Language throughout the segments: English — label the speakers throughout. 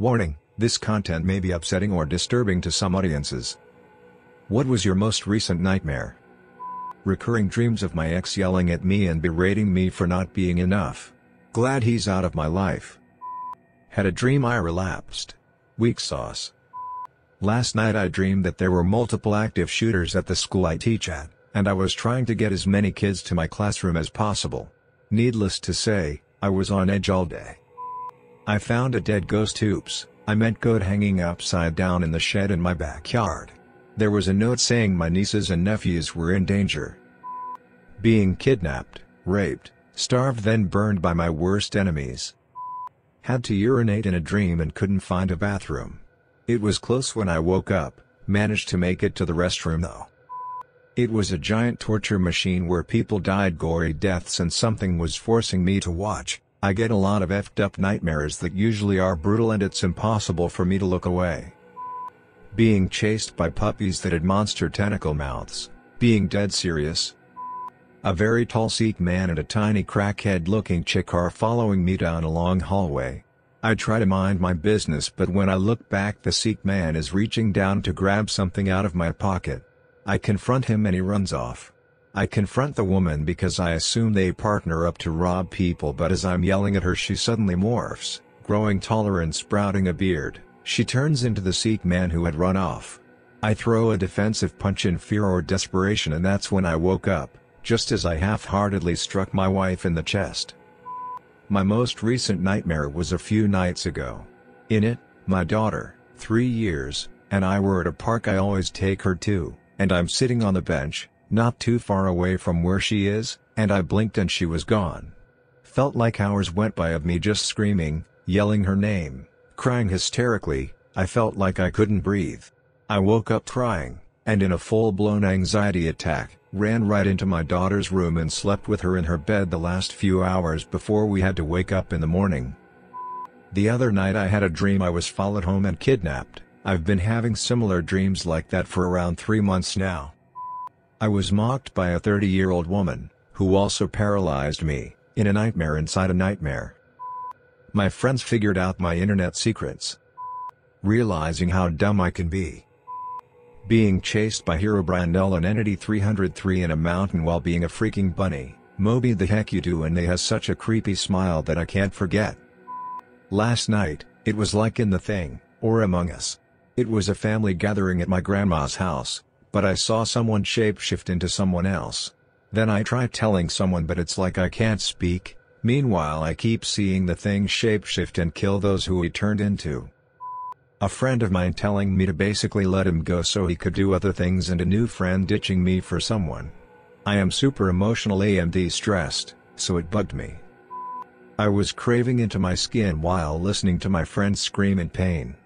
Speaker 1: Warning, this content may be upsetting or disturbing to some audiences. What was your most recent nightmare? Recurring dreams of my ex yelling at me and berating me for not being enough. Glad he's out of my life. Had a dream I relapsed. Weak sauce. Last night I dreamed that there were multiple active shooters at the school I teach at, and I was trying to get as many kids to my classroom as possible. Needless to say, I was on edge all day. I found a dead ghost goat hanging upside down in the shed in my backyard. There was a note saying my nieces and nephews were in danger. Being kidnapped, raped, starved then burned by my worst enemies. Had to urinate in a dream and couldn't find a bathroom. It was close when I woke up, managed to make it to the restroom though. It was a giant torture machine where people died gory deaths and something was forcing me to watch. I get a lot of effed up nightmares that usually are brutal and it's impossible for me to look away. Being chased by puppies that had monster tentacle mouths. Being dead serious. A very tall Sikh man and a tiny crackhead looking chick are following me down a long hallway. I try to mind my business but when I look back the Sikh man is reaching down to grab something out of my pocket. I confront him and he runs off. I confront the woman because I assume they partner up to rob people but as I'm yelling at her she suddenly morphs, growing taller and sprouting a beard. She turns into the Sikh man who had run off. I throw a defensive punch in fear or desperation and that's when I woke up, just as I half-heartedly struck my wife in the chest. My most recent nightmare was a few nights ago. In it, my daughter, 3 years, and I were at a park I always take her to, and I'm sitting on the bench, not too far away from where she is, and I blinked and she was gone. Felt like hours went by of me just screaming, yelling her name, crying hysterically. I felt like I couldn't breathe. I woke up crying, and in a full-blown anxiety attack, ran right into my daughter's room and slept with her in her bed the last few hours before we had to wake up in the morning. The other night I had a dream I was followed home and kidnapped. I've been having similar dreams like that for around 3 months now. I was mocked by a 30-year-old woman, who also paralyzed me, in a nightmare inside a nightmare. My friends figured out my internet secrets. Realizing how dumb I can be. Being chased by Herobrine and Entity 303 in a mountain while being a freaking bunny. Moby the heck you do, and they has such a creepy smile that I can't forget. Last night, it was like in The Thing, or Among Us. It was a family gathering at my grandma's house, but I saw someone shapeshift into someone else. Then I try telling someone but it's like I can't speak. Meanwhile I keep seeing the thing shapeshift and kill those who he turned into. A friend of mine telling me to basically let him go so he could do other things and a new friend ditching me for someone. I am super emotional and stressed, so it bugged me. I was craving into my skin while listening to my friend scream in pain.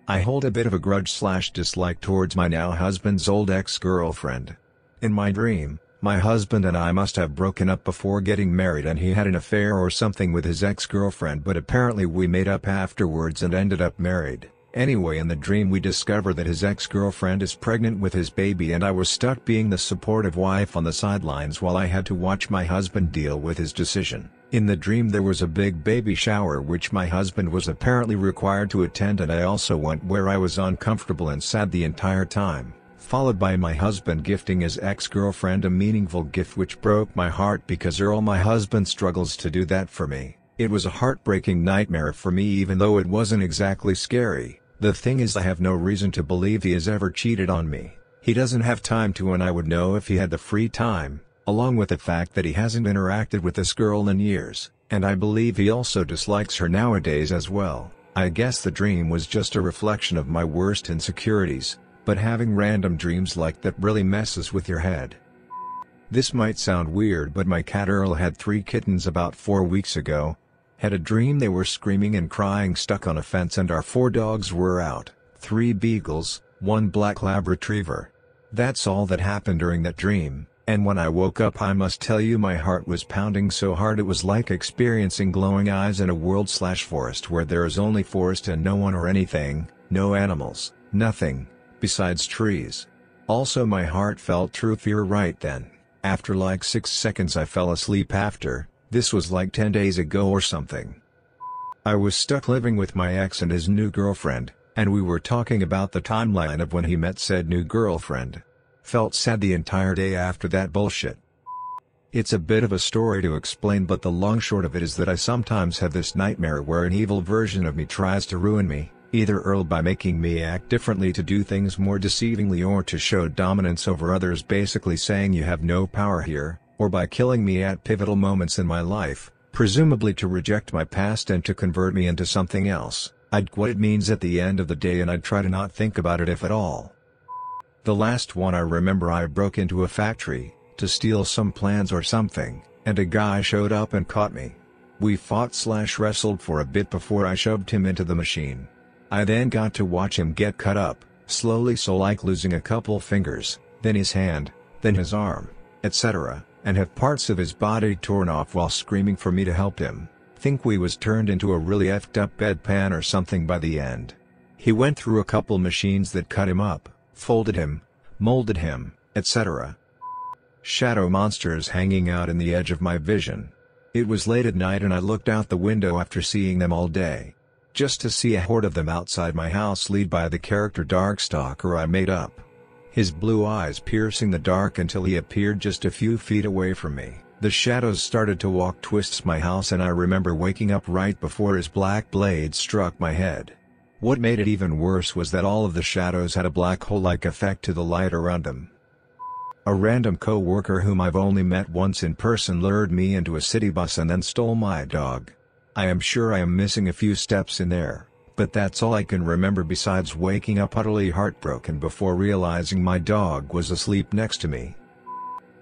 Speaker 1: I hold a bit of a grudge/dislike towards my now husband's old ex-girlfriend. In my dream, my husband and I must have broken up before getting married and he had an affair or something with his ex-girlfriend, but apparently we made up afterwards and ended up married. Anyway, in the dream we discover that his ex-girlfriend is pregnant with his baby and I was stuck being the supportive wife on the sidelines while I had to watch my husband deal with his decision. In the dream there was a big baby shower which my husband was apparently required to attend and I also went where I was uncomfortable and sad the entire time, followed by my husband gifting his ex-girlfriend a meaningful gift which broke my heart because my husband struggles to do that for me. It was a heartbreaking nightmare for me even though it wasn't exactly scary. The thing is I have no reason to believe he has ever cheated on me. He doesn't have time to and I would know if he had the free time. Along with the fact that he hasn't interacted with this girl in years, and I believe he also dislikes her nowadays as well. I guess the dream was just a reflection of my worst insecurities, but having random dreams like that really messes with your head. This might sound weird but my cat Earl had 3 kittens about 4 weeks ago. Had a dream they were screaming and crying stuck on a fence and our 4 dogs were out, 3 beagles, 1 black lab retriever. That's all that happened during that dream. And when I woke up I must tell you my heart was pounding so hard it was like experiencing glowing eyes in a world/forest where there is only forest and no one or anything, no animals, nothing, besides trees. Also my heart felt true fear right then. After like 6 seconds I fell asleep after. This was like 10 days ago or something. I was stuck living with my ex and his new girlfriend, and we were talking about the timeline of when he met said new girlfriend. Felt sad the entire day after that bullshit. It's a bit of a story to explain, but the long short of it is that I sometimes have this nightmare where an evil version of me tries to ruin me, either by making me act differently to do things more deceivingly or to show dominance over others, basically saying you have no power here, or by killing me at pivotal moments in my life, presumably to reject my past and to convert me into something else. I'd what it means at the end of the day, and I'd try to not think about it if at all. The last one I remember, I broke into a factory to steal some plans or something, and a guy showed up and caught me. We fought/wrestled for a bit before I shoved him into the machine. I then got to watch him get cut up, slowly, so like losing a couple fingers, then his hand, then his arm, etc., and have parts of his body torn off while screaming for me to help him. Think we was turned into a really effed up bedpan or something by the end. He went through a couple machines that cut him up, folded him, molded him, etc. Shadow monsters hanging out in the edge of my vision. It was late at night and I looked out the window after seeing them all day, just to see a horde of them outside my house, led by the character Darkstalker I made up. His blue eyes piercing the dark until he appeared just a few feet away from me. The shadows started to walk twists my house, and I remember waking up right before his black blade struck my head. What made it even worse was that all of the shadows had a black hole-like effect to the light around them. A random co-worker whom I've only met once in person lured me into a city bus and then stole my dog. I am sure I am missing a few steps in there, but that's all I can remember besides waking up utterly heartbroken before realizing my dog was asleep next to me.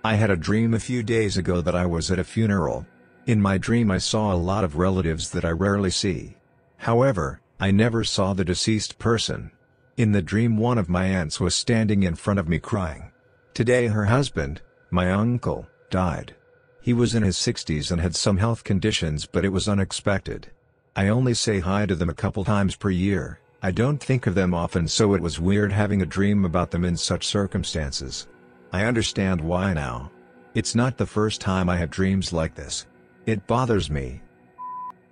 Speaker 1: I had a dream a few days ago that I was at a funeral. In my dream I saw a lot of relatives that I rarely see. However, I never saw the deceased person. In the dream, one of my aunts was standing in front of me crying. Today her husband, my uncle, died. He was in his 60s and had some health conditions, but it was unexpected. I only say hi to them a couple times per year. I don't think of them often, so it was weird having a dream about them in such circumstances. I understand why now. It's not the first time I have dreams like this. It bothers me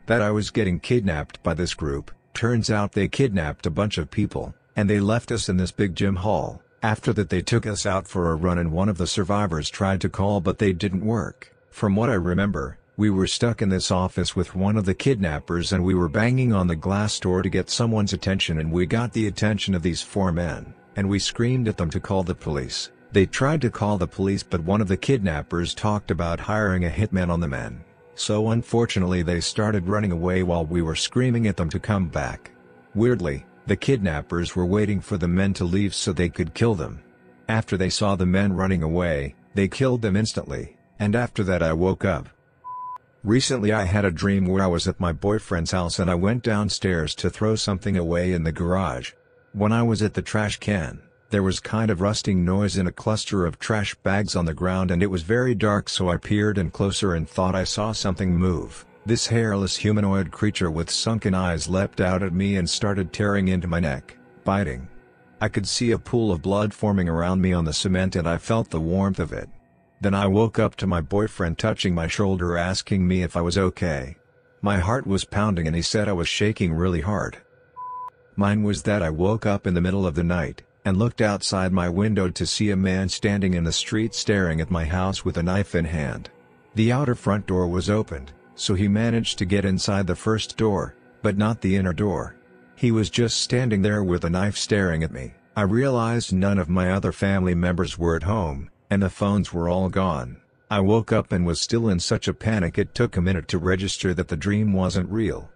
Speaker 1: that I was getting kidnapped by this group. Turns out they kidnapped a bunch of people, and they left us in this big gym hall. After that they took us out for a run, and one of the survivors tried to call but they didn't work. From what I remember, we were stuck in this office with one of the kidnappers and we were banging on the glass door to get someone's attention, and we got the attention of these 4 men, and we screamed at them to call the police. They tried to call the police, but one of the kidnappers talked about hiring a hitman on the men. So unfortunately they started running away while we were screaming at them to come back. Weirdly, the kidnappers were waiting for the men to leave so they could kill them. After they saw the men running away, they killed them instantly, and after that I woke up. Recently I had a dream where I was at my boyfriend's house and I went downstairs to throw something away in the garage. When I was at the trash can, there was kind of rusting noise in a cluster of trash bags on the ground, and it was very dark, so I peered in closer and thought I saw something move. This hairless humanoid creature with sunken eyes leapt out at me and started tearing into my neck, biting. I could see a pool of blood forming around me on the cement and I felt the warmth of it. Then I woke up to my boyfriend touching my shoulder asking me if I was okay. My heart was pounding and he said I was shaking really hard. Mine was that I woke up in the middle of the night and looked outside my window to see a man standing in the street staring at my house with a knife in hand. The outer front door was opened, so he managed to get inside the first door, but not the inner door. He was just standing there with a knife staring at me. I realized none of my other family members were at home, and the phones were all gone. I woke up and was still in such a panic it took a minute to register that the dream wasn't real.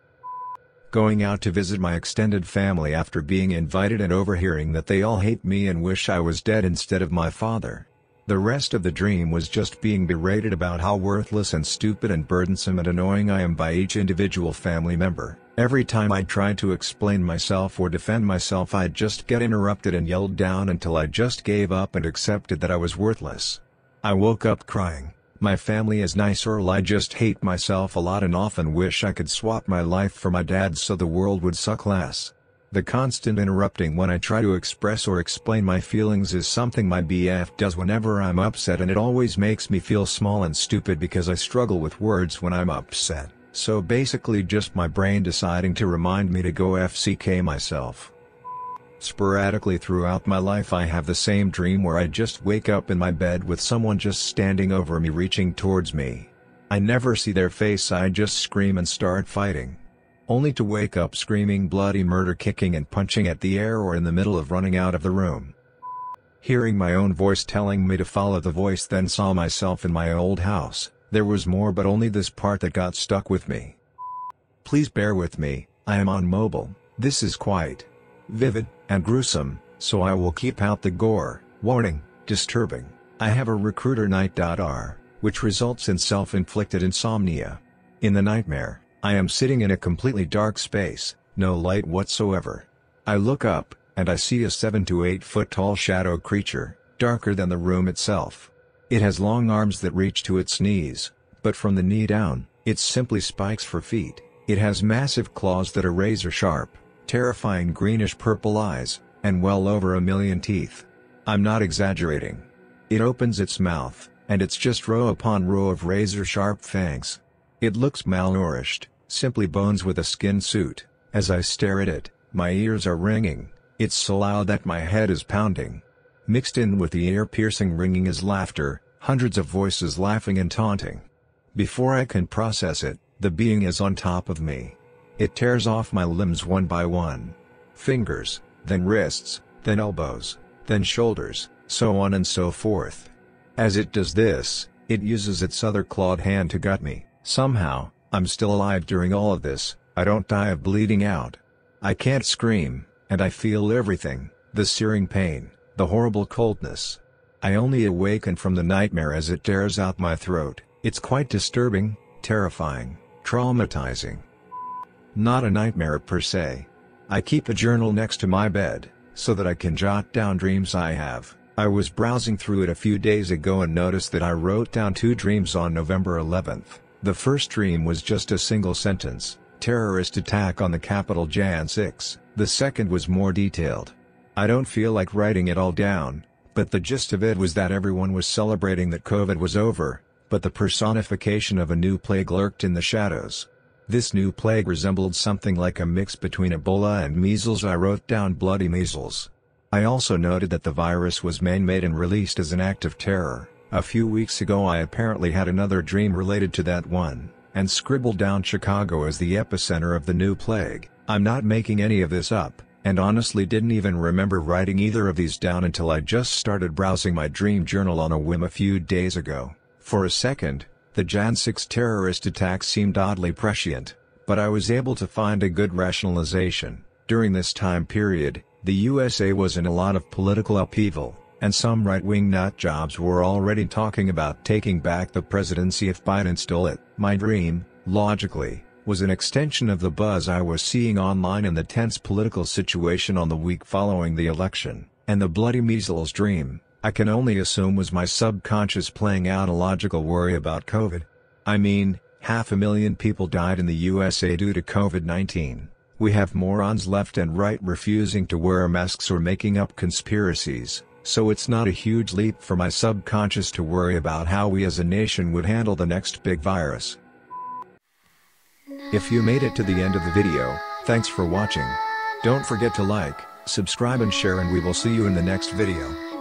Speaker 1: Going out to visit my extended family after being invited and overhearing that they all hate me and wish I was dead instead of my father. The rest of the dream was just being berated about how worthless and stupid and burdensome and annoying I am by each individual family member. Every time I tried to explain myself or defend myself, I'd just get interrupted and yelled down until I just gave up and accepted that I was worthless. I woke up crying, "My family is nice," or "I just hate myself a lot and often wish I could swap my life for my dad's so the world would suck less." The constant interrupting when I try to express or explain my feelings is something my BF does whenever I'm upset, and it always makes me feel small and stupid because I struggle with words when I'm upset. So basically just my brain deciding to remind me to go FCK myself. Sporadically throughout my life I have the same dream where I just wake up in my bed with someone just standing over me reaching towards me. I never see their face, I just scream and start fighting. Only to wake up screaming bloody murder, kicking and punching at the air, or in the middle of running out of the room. Hearing my own voice telling me to follow the voice, then saw myself in my old house. There was more, but only this part that got stuck with me. Please bear with me, I am on mobile. This is quite vivid and gruesome, so I will keep out the gore. Warning, disturbing. I have a recruiter night.r, which results in self-inflicted insomnia. In the nightmare, I am sitting in a completely dark space, no light whatsoever. I look up, and I see a 7 to 8 foot tall shadow creature, darker than the room itself. It has long arms that reach to its knees, but from the knee down, it's simply spikes for feet. It has massive claws that are razor sharp, terrifying greenish-purple eyes, and well over 1 million teeth. I'm not exaggerating. It opens its mouth, and it's just row upon row of razor-sharp fangs. It looks malnourished, simply bones with a skin suit. As I stare at it, my ears are ringing. It's so loud that my head is pounding. Mixed in with the ear-piercing ringing is laughter, hundreds of voices laughing and taunting. Before I can process it, the being is on top of me. It tears off my limbs one by one. Fingers, then wrists, then elbows, then shoulders, so on and so forth. As it does this, it uses its other clawed hand to gut me. Somehow, I'm still alive during all of this. I don't die of bleeding out. I can't scream, and I feel everything, the searing pain, the horrible coldness. I only awaken from the nightmare as it tears out my throat. It's quite disturbing, terrifying, traumatizing. Not a nightmare per se. I keep a journal next to my bed, so that I can jot down dreams I have. I was browsing through it a few days ago and noticed that I wrote down 2 dreams on November 11th. The first dream was just a single sentence, terrorist attack on the Capitol Jan 6. The second was more detailed. I don't feel like writing it all down, but the gist of it was that everyone was celebrating that COVID was over, but the personification of a new plague lurked in the shadows. This new plague resembled something like a mix between Ebola and measles. I wrote down bloody measles. I also noted that the virus was man-made and released as an act of terror. A few weeks ago I apparently had another dream related to that one, and scribbled down Chicago as the epicenter of the new plague. I'm not making any of this up, and honestly didn't even remember writing either of these down until I just started browsing my dream journal on a whim a few days ago. For a second, the Jan 6 terrorist attack seemed oddly prescient, but I was able to find a good rationalization. During this time period, the USA was in a lot of political upheaval, and some right-wing nutjobs were already talking about taking back the presidency if Biden stole it. My dream, logically, was an extension of the buzz I was seeing online in the tense political situation on the week following the election, and the bloody measles dream, I can only assume, was my subconscious playing out a logical worry about COVID. I mean, 500,000 people died in the USA due to COVID-19. We have morons left and right refusing to wear masks or making up conspiracies, so it's not a huge leap for my subconscious to worry about how we as a nation would handle the next big virus. If you made it to the end of the video, thanks for watching. Don't forget to like, subscribe and share, and we will see you in the next video.